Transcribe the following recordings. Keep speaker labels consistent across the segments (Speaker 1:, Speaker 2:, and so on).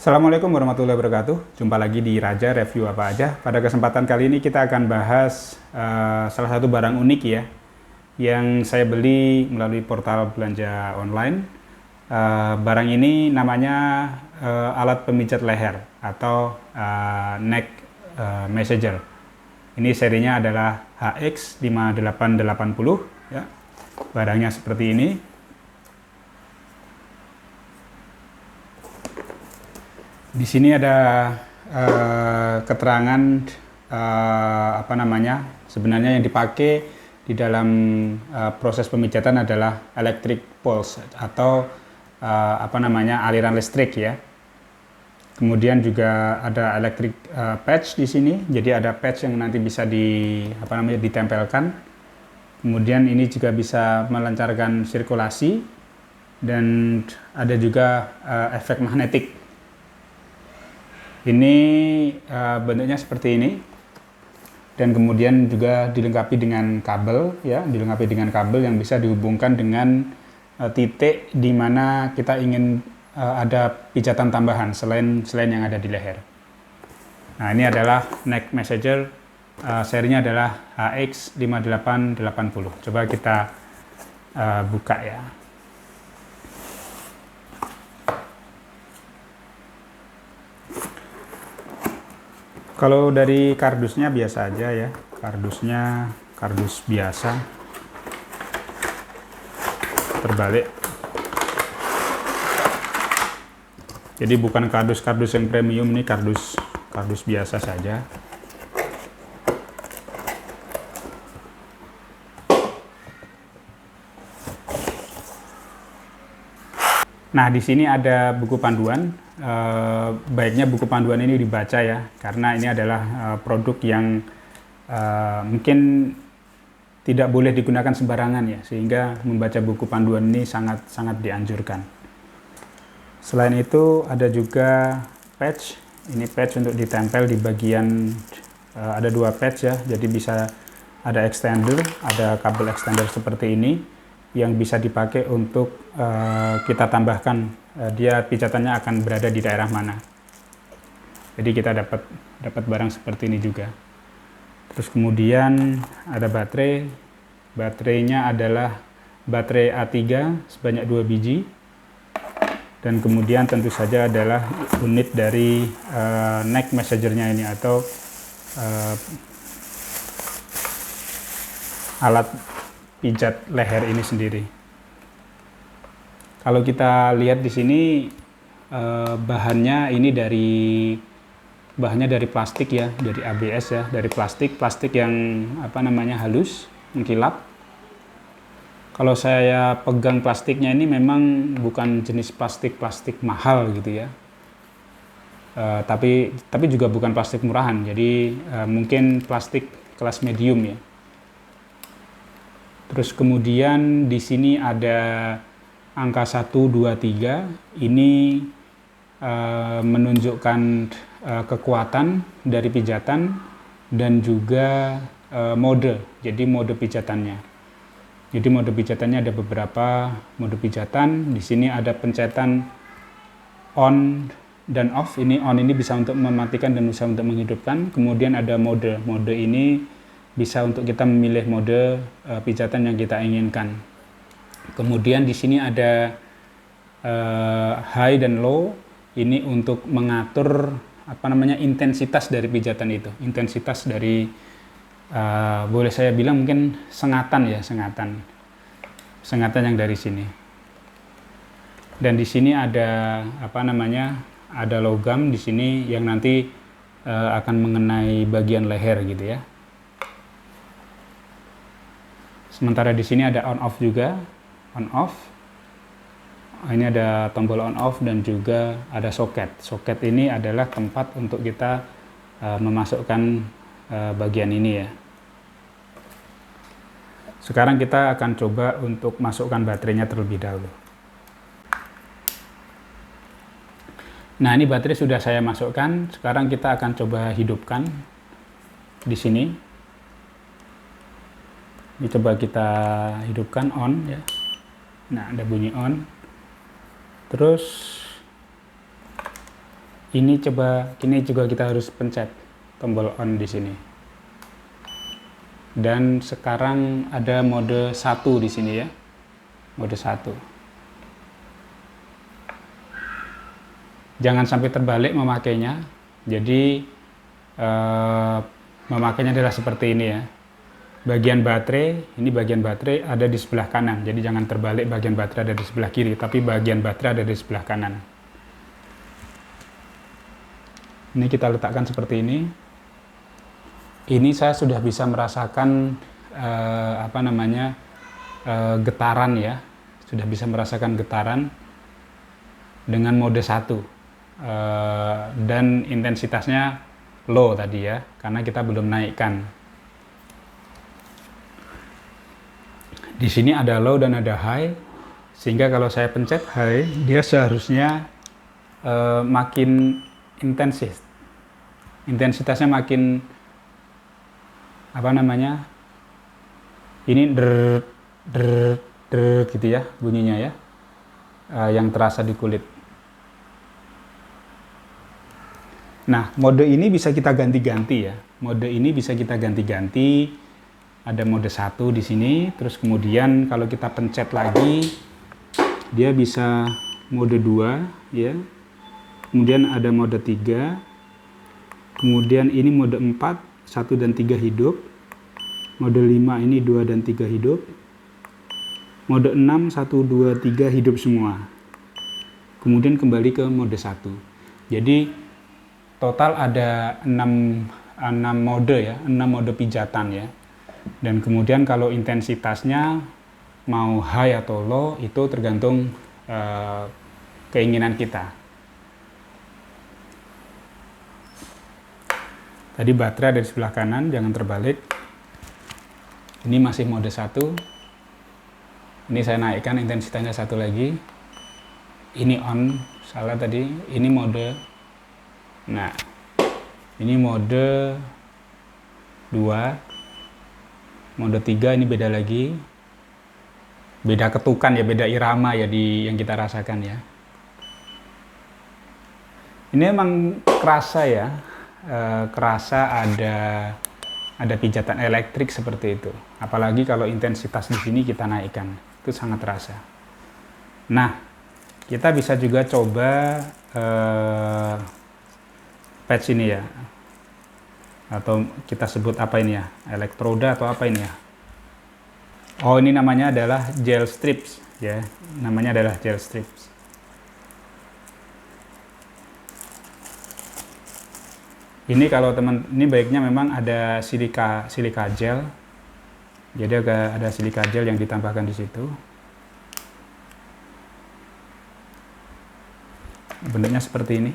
Speaker 1: Assalamualaikum warahmatullahi wabarakatuh. Jumpa lagi di Raja Review Apa Aja. Pada kesempatan kali ini kita akan bahas salah satu barang unik ya, yang saya beli melalui portal belanja online. Barang ini namanya alat pemijat leher atau neck massager. Ini serinya adalah HX5880 ya. Barangnya seperti ini. Di sini ada keterangan sebenarnya yang dipakai di dalam proses pemijatan adalah electric pulse atau aliran listrik ya. Kemudian juga ada electric patch di sini. Jadi ada patch yang nanti bisa ditempelkan. Kemudian ini juga bisa melancarkan sirkulasi dan ada juga efek magnetik. Ini bentuknya seperti ini, dan kemudian juga dilengkapi dengan kabel ya, yang bisa dihubungkan dengan titik di mana kita ingin ada pijatan tambahan selain yang ada di leher. Nah, ini adalah neck massager, serinya adalah HX5880. Coba kita buka ya. Kalau dari kardusnya biasa aja ya, kardusnya kardus biasa, terbalik. Jadi bukan kardus-kardus yang premium, ini kardus biasa saja. Nah, di sini ada buku panduan. Baiknya buku panduan ini dibaca ya, karena ini adalah produk yang mungkin tidak boleh digunakan sembarangan ya, sehingga membaca buku panduan ini sangat dianjurkan. Selain itu ada juga patch. Ini patch untuk ditempel di bagian, ada dua patch ya, jadi bisa ada extender, ada kabel extender seperti ini yang bisa dipakai untuk kita tambahkan dia pijatannya akan berada di daerah mana. Jadi kita dapat barang seperti ini juga. Terus kemudian ada baterainya adalah baterai A3 sebanyak 2 biji, dan kemudian tentu saja adalah unit dari neck massagernya ini atau alat pijat leher ini sendiri. Kalau kita lihat di sini bahannya dari plastik ya, dari ABS ya, dari plastik yang halus, mengkilap. Kalau saya pegang plastiknya ini memang bukan jenis plastik mahal gitu ya, tapi juga bukan plastik murahan, jadi mungkin plastik kelas medium ya. Terus kemudian di sini ada angka 1, 2, 3, ini menunjukkan kekuatan dari pijatan dan juga mode, jadi mode pijatannya. Jadi mode pijatannya ada beberapa mode pijatan. Di sini ada pencetan on dan off. Ini on ini bisa untuk mematikan dan bisa untuk menghidupkan. Kemudian ada mode ini bisa untuk kita memilih mode pijatan yang kita inginkan. Kemudian di sini ada high dan low. Ini untuk mengatur intensitas dari pijatan itu. Intensitas dari boleh saya bilang mungkin sengatan yang dari sini. Dan di sini ada ada logam di sini yang nanti akan mengenai bagian leher gitu ya. Sementara di sini ada on off juga, on off. Ini ada tombol on off dan juga ada soket. Soket ini adalah tempat untuk kita memasukkan bagian ini ya. Sekarang kita akan coba untuk masukkan baterainya terlebih dahulu. Nah, ini baterai sudah saya masukkan. Sekarang kita akan coba hidupkan di sini. Ini coba kita hidupkan on ya. Nah, ada bunyi on. Terus Ini juga kita harus pencet tombol on di sini. Dan sekarang ada mode 1 di sini ya. Mode 1. Jangan sampai terbalik memakainya. Jadi memakainya adalah seperti ini ya. Bagian baterai ada di sebelah kanan. Jadi jangan terbalik, bagian baterai ada di sebelah kiri, tapi bagian baterai ada di sebelah kanan. Ini kita letakkan seperti ini. Ini saya sudah bisa merasakan getaran ya. Sudah bisa merasakan getaran dengan mode 1. Dan intensitasnya low tadi ya, karena kita belum naikkan. Di sini ada low dan ada high, sehingga kalau saya pencet high, dia seharusnya makin intensif. Intensitasnya makin ini der gitu ya bunyinya ya, yang terasa di kulit. Nah, mode ini bisa kita ganti-ganti ya. Mode ini bisa kita ganti-ganti. Ada mode 1 di sini, terus kemudian kalau kita pencet lagi dia bisa mode 2 ya. Kemudian ada mode 3. Kemudian ini mode 4, 1 dan 3 hidup. Mode 5 ini 2 dan 3 hidup. Mode 6, 1, 2, 3 hidup semua. Kemudian kembali ke mode 1. Jadi total ada 6 mode ya, 6 mode pijatan ya. Dan kemudian kalau intensitasnya mau high atau low itu tergantung keinginan kita. Tadi baterai ada di sebelah kanan, jangan terbalik. Ini masih mode 1. Ini saya naikkan intensitasnya 1 lagi. Ini on, salah tadi. Ini mode. Nah, ini mode 2. Mode 3 ini beda lagi. Beda ketukan ya, beda irama ya yang kita rasakan ya. Ini emang kerasa ya. Kerasa ada pijatan elektrik seperti itu. Apalagi kalau intensitas di sini kita naikkan, itu sangat terasa. Nah, kita bisa juga coba patch ini ya, atau kita sebut apa ini ya, elektroda atau apa ini ya. Oh, ini namanya adalah gel strips ya, namanya adalah gel strips. Ini kalau ini baiknya memang ada silika gel. Jadi ada silika gel yang ditambahkan di situ. Bentuknya seperti ini.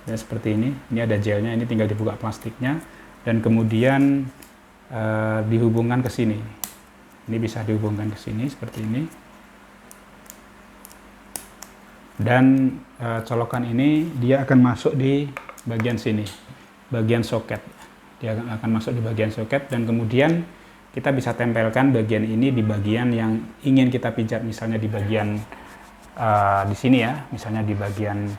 Speaker 1: Ya, seperti ini. Ini ada gelnya. Ini tinggal dibuka plastiknya dan kemudian dihubungkan ke sini. Ini bisa dihubungkan ke sini seperti ini. Dan colokan ini dia akan masuk di bagian sini, bagian soket. Dia akan masuk di bagian soket dan kemudian kita bisa tempelkan bagian ini di bagian yang ingin kita pijat, misalnya di bagian di sini ya, misalnya di bagian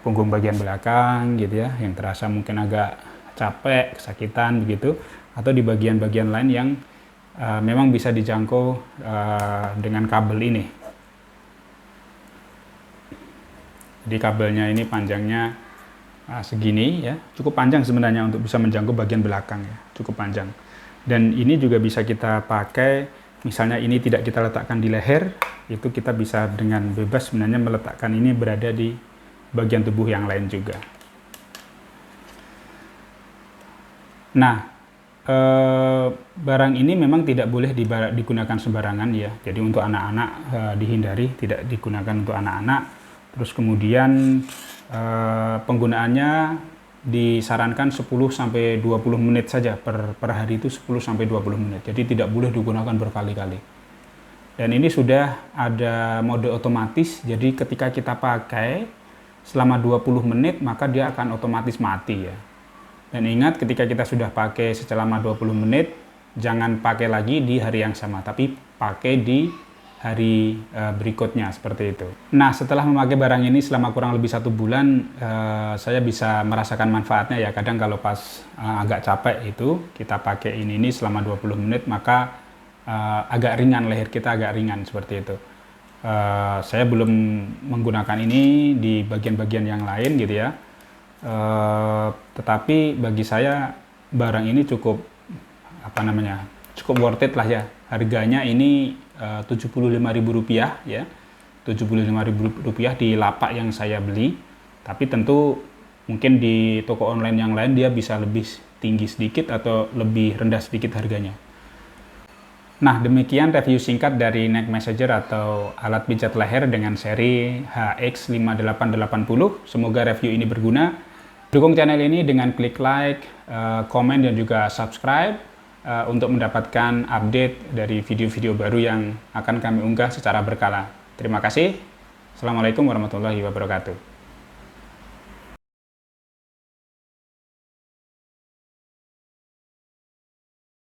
Speaker 1: punggung bagian belakang gitu ya, yang terasa mungkin agak capek, kesakitan begitu, atau di bagian-bagian lain yang memang bisa dijangkau dengan kabel ini. Jadi kabelnya ini panjangnya segini ya, cukup panjang sebenarnya untuk bisa menjangkau bagian belakang ya, cukup panjang. Dan ini juga bisa kita pakai, misalnya ini tidak kita letakkan di leher, itu kita bisa dengan bebas sebenarnya meletakkan ini berada di bagian tubuh yang lain juga. Nah, barang ini memang tidak boleh digunakan sembarangan ya, jadi untuk anak-anak dihindari, tidak digunakan untuk anak-anak. Terus kemudian penggunaannya disarankan 10-20 menit saja per hari, itu 10-20 menit. Jadi tidak boleh digunakan berkali-kali. Dan ini sudah ada mode otomatis, jadi ketika kita pakai selama 20 menit maka dia akan otomatis mati ya. Dan ingat, ketika kita sudah pakai selama 20 menit, jangan pakai lagi di hari yang sama, tapi pakai di hari berikutnya, seperti itu. Nah, setelah memakai barang ini selama kurang lebih 1 bulan, saya bisa merasakan manfaatnya ya. Kadang kalau pas agak capek itu, kita pakai ini selama 20 menit, maka agak ringan, leher kita agak ringan, seperti itu. Saya belum menggunakan ini di bagian-bagian yang lain gitu ya. Tetapi bagi saya barang ini cukup cukup worth it lah ya. Harganya ini Rp75.000 ya, Rp75.000 di lapak yang saya beli. Tapi tentu mungkin di toko online yang lain dia bisa lebih tinggi sedikit atau lebih rendah sedikit harganya. Nah, demikian review singkat dari Neck Massager atau alat pijat leher dengan seri HX5880. Semoga review ini berguna. Dukung channel ini dengan klik like, komen, dan juga subscribe untuk mendapatkan update dari video-video baru yang akan kami unggah secara berkala. Terima kasih. Assalamualaikum warahmatullahi wabarakatuh.